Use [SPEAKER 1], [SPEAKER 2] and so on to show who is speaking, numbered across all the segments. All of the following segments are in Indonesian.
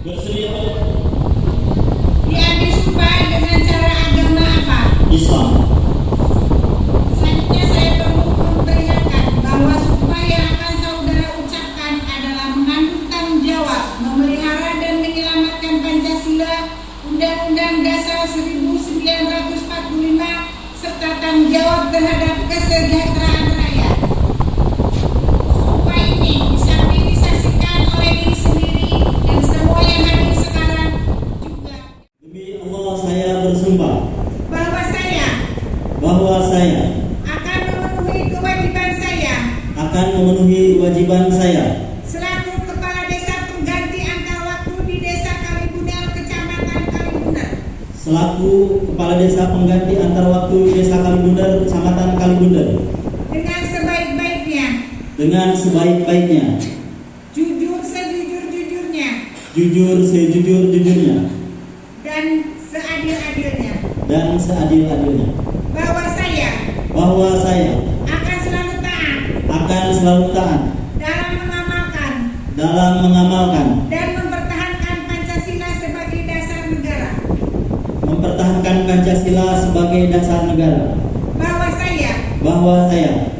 [SPEAKER 1] Bersedia
[SPEAKER 2] Yang disumpah dengan cara agama apa?
[SPEAKER 1] Islam.
[SPEAKER 2] Selanjutnya saya memperingatkan bahwa sumpah yang akan saudara ucapkan adalah mengandung tanggung jawab memelihara dan menyelamatkan Pancasila, Undang-Undang Dasar 1945 serta tanggung jawab terhadap kesejahteraan rakyat. Sumpah ini disamping disaksikan oleh diri sendiri dan semua yang hadir sekarang juga.
[SPEAKER 1] Demi Allah saya bersumpah
[SPEAKER 2] Bahwa saya
[SPEAKER 1] akan
[SPEAKER 2] memenuhi kewajiban saya
[SPEAKER 1] selaku
[SPEAKER 2] Kepala Desa Pengganti Antar Waktu di Desa Kalibundar, Kecamatan Kalibundar,
[SPEAKER 1] selaku Kepala Desa Pengganti Antar Waktu Desa Kalibundar, Kecamatan Kalibundar,
[SPEAKER 2] dengan sebaik-baiknya,
[SPEAKER 1] jujur sejujur-jujurnya,
[SPEAKER 2] jujur sejujur-jujurnya,
[SPEAKER 1] dan
[SPEAKER 2] seadil-adilnya,
[SPEAKER 1] bahwa saya
[SPEAKER 2] akan
[SPEAKER 1] selalu taat dalam mengamalkan
[SPEAKER 2] dan mempertahankan Pancasila sebagai dasar negara,
[SPEAKER 1] bahwa saya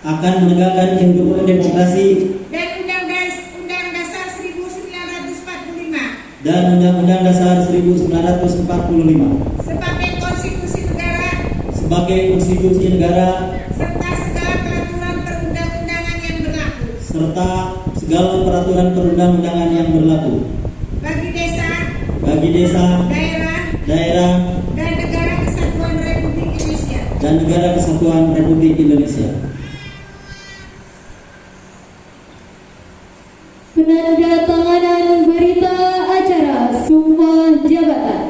[SPEAKER 2] akan menegakkan kehidupan demokrasi
[SPEAKER 1] dan Undang-Undang Dasar 1945
[SPEAKER 2] dan Undang-Undang Dasar 1945
[SPEAKER 1] sebagai
[SPEAKER 2] konstitusi negara
[SPEAKER 1] serta segala peraturan perundang-undangan yang berlaku
[SPEAKER 2] bagi desa,
[SPEAKER 1] daerah,
[SPEAKER 2] dan negara
[SPEAKER 1] kesatuan Republik Indonesia.
[SPEAKER 3] Penandatanganan berita acara Sumpah Jabatan.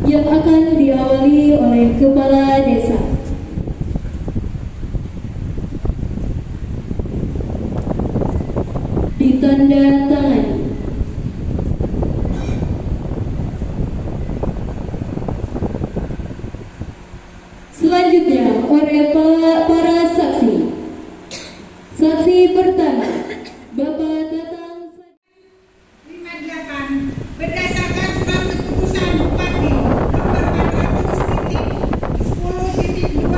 [SPEAKER 3] Yang akan diawali oleh Kepala Desa. Ditandatangani. Selanjutnya oleh para saksi. Saksi pertama, Bapak Tatang
[SPEAKER 2] 58 berdasarkan surat keputusan Bupati nomor 400.10.2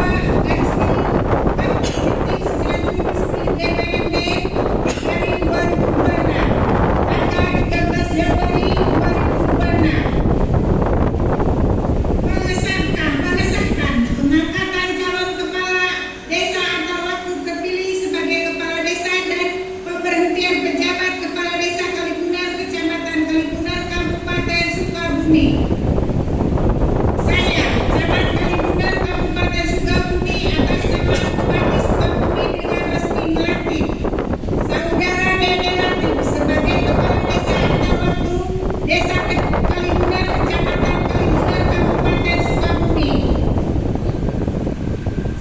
[SPEAKER 2] DPRD dari 2026 tanggal 13 Januari 2026 mengesahkan pengangkatan calon kepala desa antar waktu terpilih sebagai kepala desa dan pemberhentian pejabat kepala desa Kalibundar, Kecamatan Kalibundar, Kabupaten Sukabumi. Saya, Camat Kalibundar, Kabupaten Sukabumi, atas nama Bupati Sukabumi dengan resmi melantik Saudara Dede Latif sebagai kepala desa antar waktu Desa Kalibundar, Kecamatan Kalibundar, Kabupaten Sukabumi.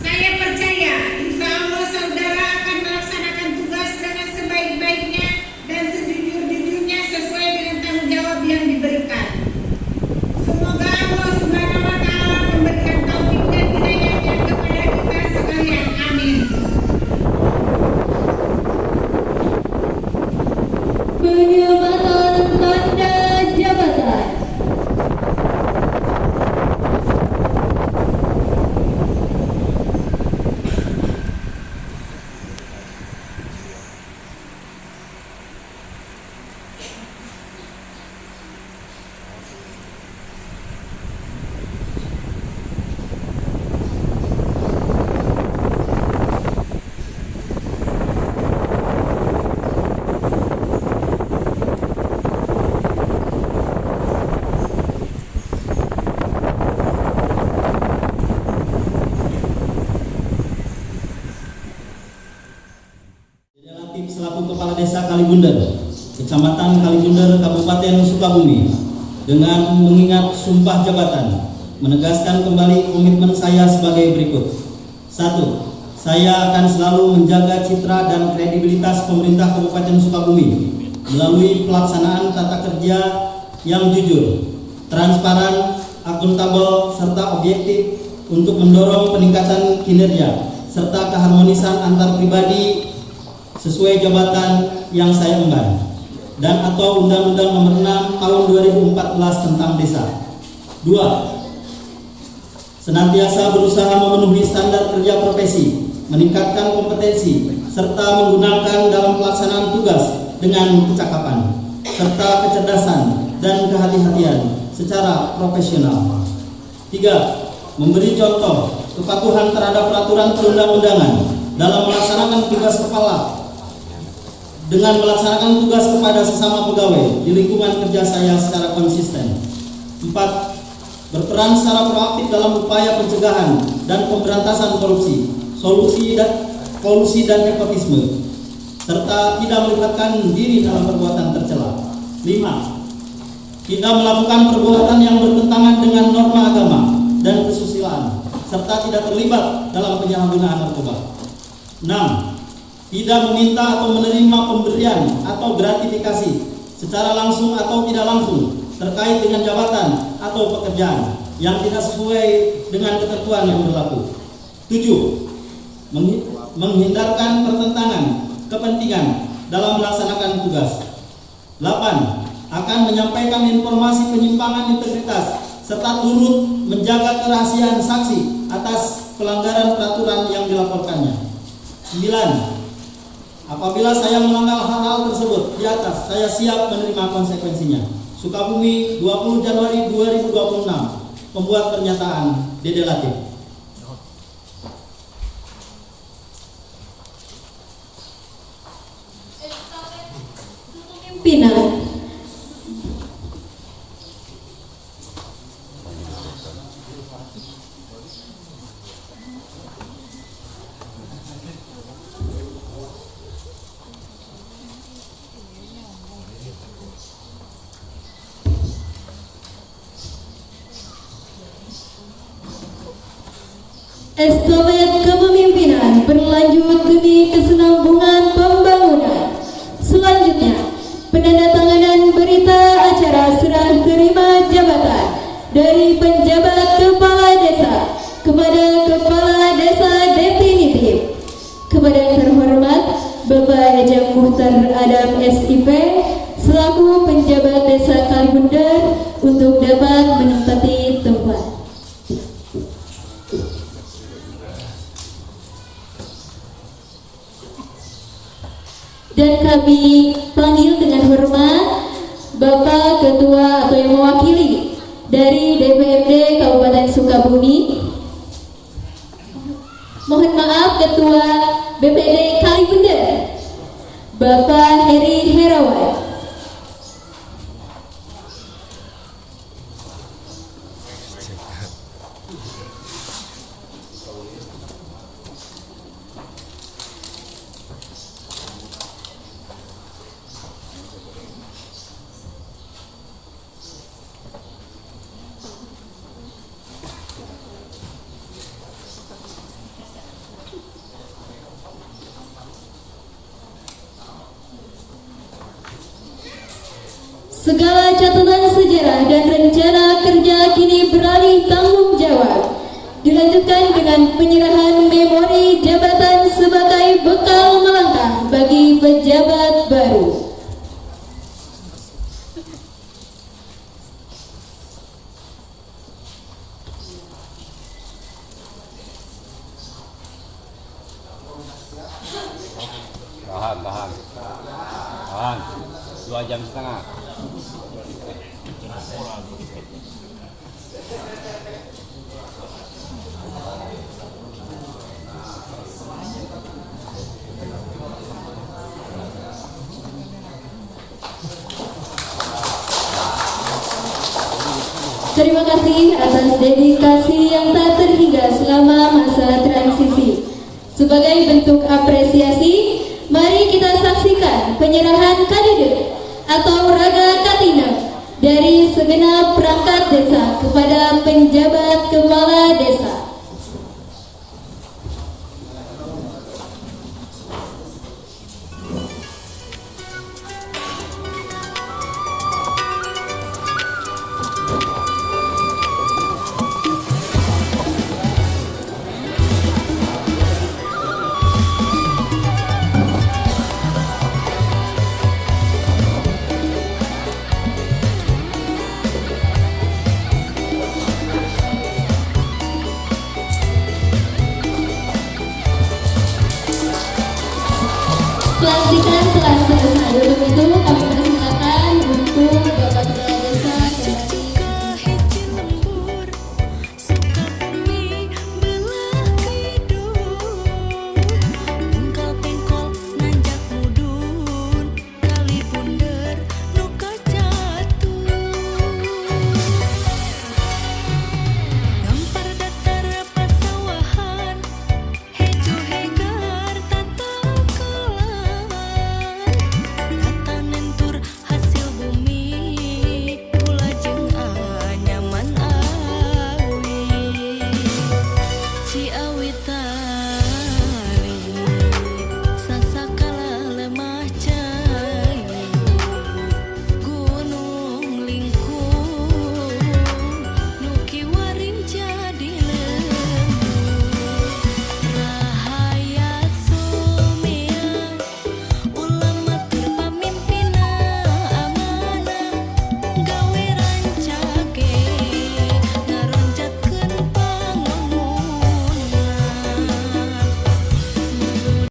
[SPEAKER 2] Saya percaya, insya Allah saudara akan melaksanakan tugas dengan sebaik-baiknya dan sejujur-jujurnya sesuai dengan tanggung jawab yang diberikan. Semoga Allah Subhanahu wa Ta'ala memberikan taufik dan hidayahnya kepada kita sekalian. Amin.
[SPEAKER 3] penyematan tanda jabatan.
[SPEAKER 1] Dede Latif selaku Kepala Desa Kalibundar, Kecamatan Kalibundar, Kabupaten Sukabumi, dengan mengingat sumpah jabatan, menegaskan kembali komitmen saya sebagai berikut. 1. Saya akan selalu menjaga citra dan kredibilitas pemerintah Kabupaten Sukabumi melalui pelaksanaan tata kerja yang jujur, transparan, akuntabel, serta objektif untuk mendorong peningkatan kinerja serta keharmonisan antar pribadi sesuai jabatan yang saya emban, dan atau Undang-Undang Nomor 6 Tahun 2014 tentang Desa. 2. Senantiasa berusaha memenuhi standar kerja profesi, meningkatkan kompetensi, serta menggunakan dalam pelaksanaan tugas dengan kecakapan, serta kecerdasan dan kehati-hatian secara profesional. 3. Memberi contoh kepatuhan terhadap peraturan perundang-undangan dalam melaksanakan tugas kepala dengan melaksanakan tugas kepada sesama pegawai di lingkungan kerja saya secara konsisten. 4. Berperan secara proaktif dalam upaya pencegahan dan pemberantasan korupsi, kolusi dan nepotisme, serta tidak melibatkan diri dalam perbuatan tercela. 5. Tidak melakukan perbuatan yang bertentangan dengan norma agama dan kesusilaan, serta tidak terlibat dalam penyalahgunaan narkoba. 6. Tidak meminta atau menerima pemberian atau gratifikasi secara langsung atau tidak langsung terkait dengan jabatan atau pekerjaan yang tidak sesuai dengan ketentuan yang berlaku. 7. Menghindarkan pertentangan kepentingan dalam melaksanakan tugas. 8. Akan menyampaikan informasi penyimpangan integritas serta turut menjaga kerahasiaan saksi atas pelanggaran peraturan yang dilaporkannya. 9. Apabila saya melanggar hal-hal tersebut di atas, saya siap menerima konsekuensinya. Sukabumi, 20 Januari 2026. Pembuat pernyataan, Dede Latif.
[SPEAKER 3] Pimpinan. Estafet kepemimpinan berlanjut demi kesinambungan pembangunan. Selanjutnya, penandatanganan berita acara serah terima jabatan dari penjabat kepala desa kepada kepala desa definitif. Kepada yang terhormat Bapak Ejang Muhtar Adam SIP selaku penjabat desa Kalibundar untuk dapat menempati tempat. Dan kami panggil dengan hormat Bapak Ketua atau yang mewakili dari DPRD Kabupaten Sukabumi. Mohon maaf Ketua BPD Kalibundar Bapak Heri Herawan. Segala catatan sejarah dan rencana kerja kini beralih tanggung jawab. Dilanjutkan dengan penyerahan memori jabatan sebagai bekal melangkah bagi pejabat baru.
[SPEAKER 4] Tahan 2 jam setengah.
[SPEAKER 3] Terima kasih atas dedikasi yang tak terhingga selama masa transisi. Sebagai bentuk apresiasi, mari kita saksikan penyerahan kadede atau raga katina dari segenap perangkat desa kepada penjabat kepala desa. telah